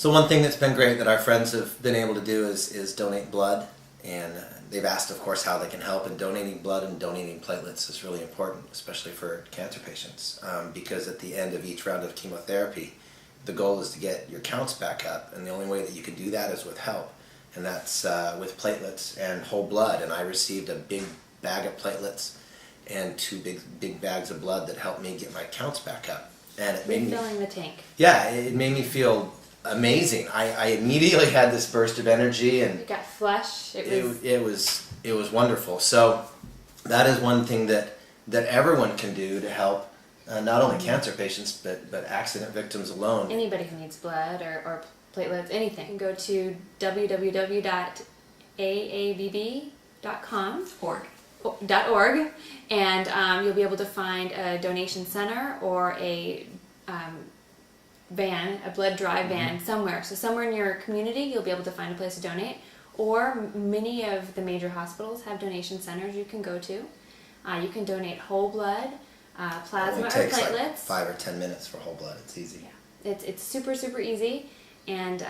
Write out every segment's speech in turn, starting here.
So one thing that's been great that our friends have been able to do is donate blood, and they've asked, of course, how they can help, and donating blood and donating platelets is really important, especially for cancer patients, because at the end of each round of chemotherapy, the goal is to get your counts back up, and the only way that you can do that is with help, and that's with platelets and whole blood. And I received a big bag of platelets and two big bags of blood that helped me get my counts back up, and it made me refilling the tank. Yeah, it made me feel amazing. I immediately had this burst of energy, and It got flush. it was wonderful. So that is one thing that everyone can do to help not only cancer patients but accident victims alone. Anybody who needs blood or platelets, anything. You can go to www.aabb.com .org, and you'll be able to find a donation center or a van, a blood drive van somewhere. So somewhere in your community, you'll be able to find a place to donate. Or many of the major hospitals have donation centers you can go to. You can donate whole blood, plasma, or takes platelets. like 5 or 10 minutes for whole blood. It's easy. Yeah, it's super easy, and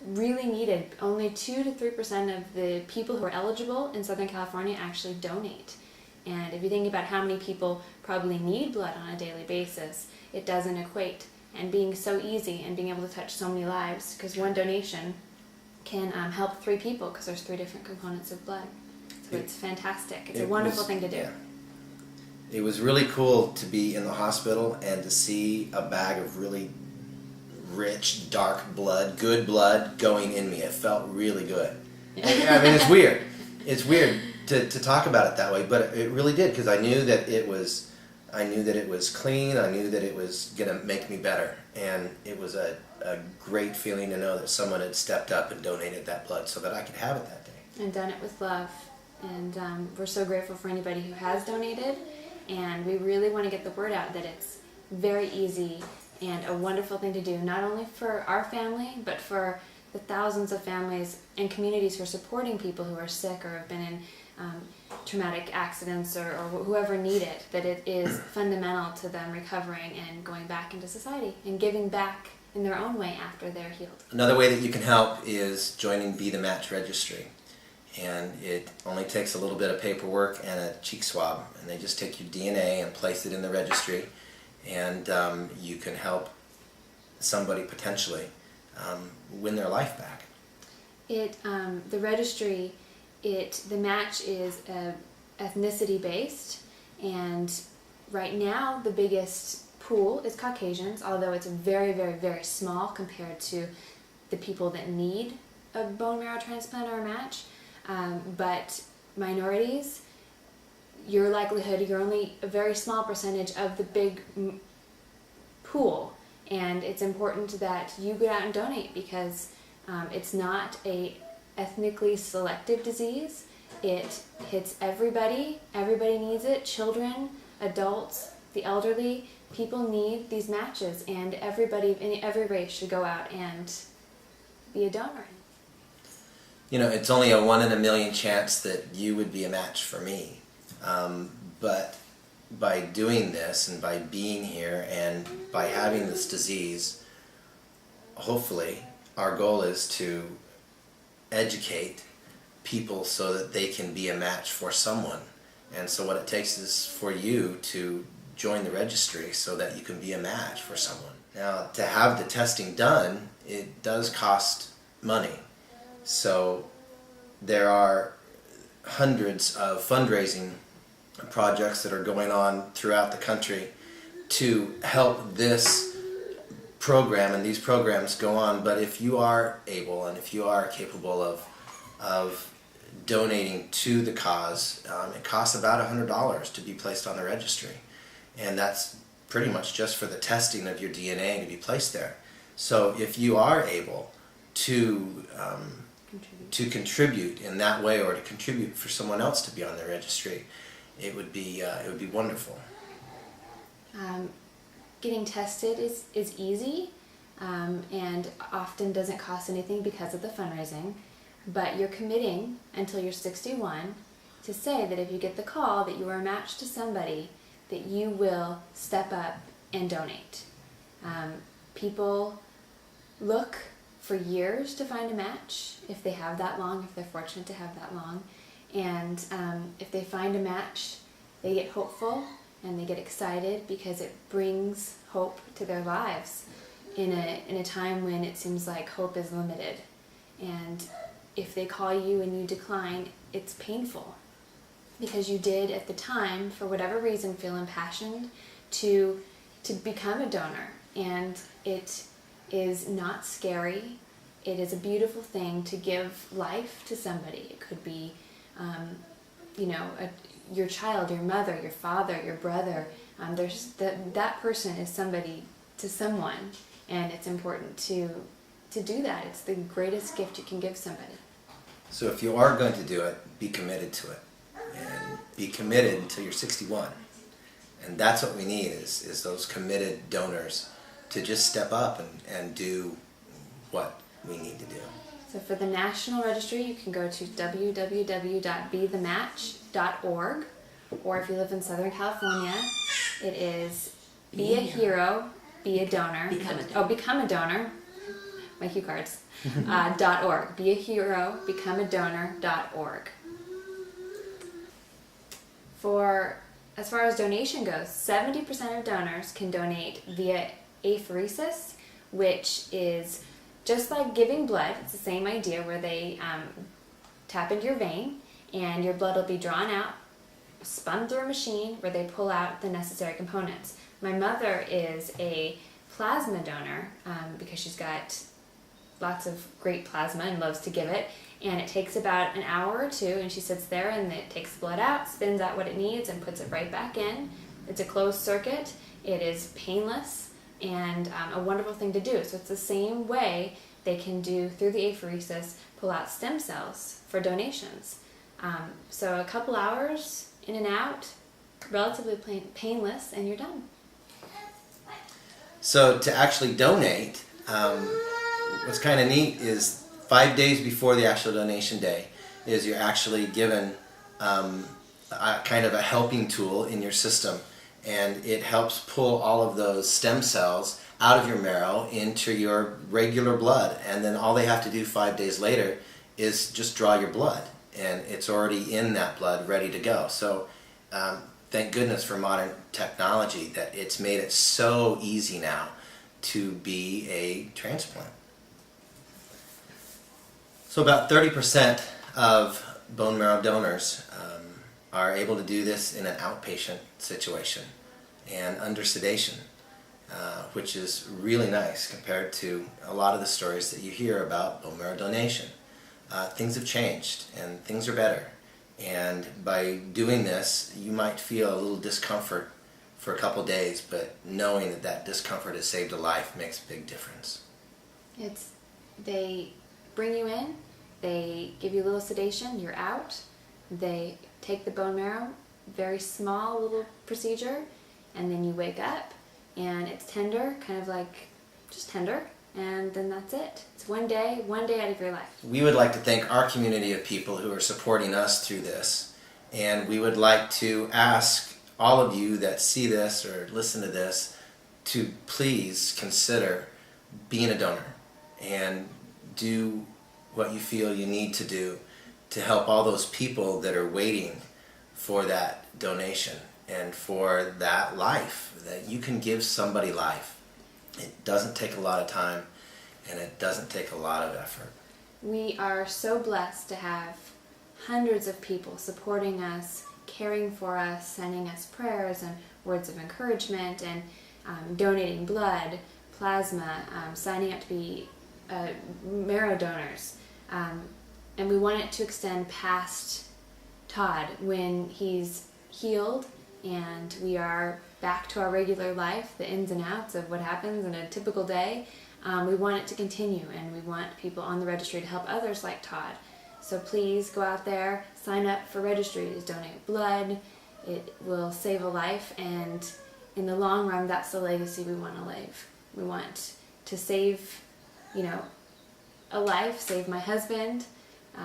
really needed. Only 2 to 3% of the people who are eligible in Southern California actually donate. And if you think about how many people probably need blood on a daily basis, it doesn't equate. And being so easy and being able to touch so many lives, because one donation can help 3 people, because there's 3 different components of blood. So it's fantastic. It's a wonderful thing to do. Yeah. It was really cool to be in the hospital and to see a bag of really rich, dark blood, good blood going in me. It felt really good. I mean, it's weird. It's weird to talk about it that way, but it really did, because I knew that it was clean. I knew that it was going to make me better, and it was a great feeling to know that someone had stepped up and donated that blood so that I could have it that day. And done it with love. And we're so grateful for anybody who has donated, and we really want to get the word out that it's very easy and a wonderful thing to do, not only for our family, but for the thousands of families and communities who are supporting people who are sick or have been in traumatic accidents or whoever need it, that it is fundamental to them recovering and going back into society and giving back in their own way after they're healed. Another way that you can help is joining Be the Match Registry. And it only takes a little bit of paperwork and a cheek swab, and they just take your DNA and place it in the registry, and you can help somebody potentially win their life back. The registry, the match is ethnicity based, and right now the biggest pool is Caucasians, although it's very small compared to the people that need a bone marrow transplant or a match. But minorities, you're only a very small percentage of the big pool, and it's important that you go out and donate, because it's not a ethnically selective disease. It hits everybody. Everybody needs it. Children, adults, the elderly, people need these matches, and everybody in every race should go out and be a donor. You know, it's only a 1 in a million chance that you would be a match for me. But by doing this and by being here and by having this disease, hopefully our goal is to educate people so that they can be a match for someone. And so what it takes is for you to join the registry so that you can be a match for someone. Now, to have the testing done, it does cost money. So there are hundreds of fundraising projects that are going on throughout the country to help this program and these programs go on. But if you are able and if you are capable of donating to the cause, it costs about $100 to be placed on the registry. And that's pretty much just for the testing of your DNA to be placed there. So if you are able to contribute in that way, or to contribute for someone else to be on the registry, it would be wonderful. Getting tested is easy, and often doesn't cost anything because of the fundraising, but you're committing until you're 61 to say that if you get the call that you are a match to somebody, that you will step up and donate. People look for years to find a match, if they have that long, if they're fortunate to have that long. And if they find a match, they get hopeful and they get excited because it brings hope to their lives in a time when it seems like hope is limited. And if they call you and you decline, it's painful because you did at the time, for whatever reason, feel impassioned to become a donor. And it is not scary. It is a beautiful thing to give life to somebody. It could be, your child, your mother, your father, your brother. That person is somebody to someone, and it's important to do that. It's the greatest gift you can give somebody. So if you are going to do it, be committed to it, and be committed until you're 61. And that's what we need is those committed donors to just step up and do what we need to do. So for the National Registry, you can go to www.bethematch.org, or if you live in Southern California, it is Be a Hero, Be a Donor. Become a Donor. My cue cards. .org. Be a Hero, Become a Donor.org. As far as donation goes, 70% of donors can donate via apheresis, which is just like giving blood. It's the same idea where they tap into your vein and your blood will be drawn out, spun through a machine where they pull out the necessary components. My mother is a plasma donor because she's got lots of great plasma and loves to give it. And it takes about an hour or two, and she sits there and it takes the blood out, spins out what it needs, and puts it right back in. It's a closed circuit. It is painless and a wonderful thing to do. So it's the same way they can do through the apheresis, pull out stem cells for donations. So a couple hours in and out, relatively painless, and you're done. So to actually donate, what's kind of neat is 5 days before the actual donation day is you're actually given kind of a helping tool in your system, and it helps pull all of those stem cells out of your marrow into your regular blood, and then all they have to do 5 days later is just draw your blood, and it's already in that blood ready to go. So thank goodness for modern technology that it's made it so easy now to be a transplant. So about 30% of bone marrow donors are able to do this in an outpatient situation and under sedation, which is really nice compared to a lot of the stories that you hear about bone marrow donation. Things have changed and things are better. And by doing this, you might feel a little discomfort for a couple days, but knowing that that discomfort has saved a life makes a big difference. They bring you in, they give you a little sedation, you're out, they take the bone marrow, very small little procedure, and then you wake up and it's tender, kind of like just tender, and then that's it. It's one day out of your life. We would like to thank our community of people who are supporting us through this, and we would like to ask all of you that see this or listen to this to please consider being a donor and do what you feel you need to do to help all those people that are waiting for that donation and for that life, that you can give somebody life. It doesn't take a lot of time and it doesn't take a lot of effort. We are so blessed to have hundreds of people supporting us, caring for us, sending us prayers and words of encouragement, and donating blood, plasma, signing up to be marrow donors. And we want it to extend past Todd when he's healed and we are back to our regular life, the ins and outs of what happens in a typical day. We want it to continue, and we want people on the registry to help others like Todd. So please go out there, sign up for registries, donate blood. It will save a life, and in the long run, that's the legacy we want to leave. We want to save, a life, save my husband,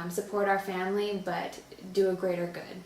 support our family, but do a greater good.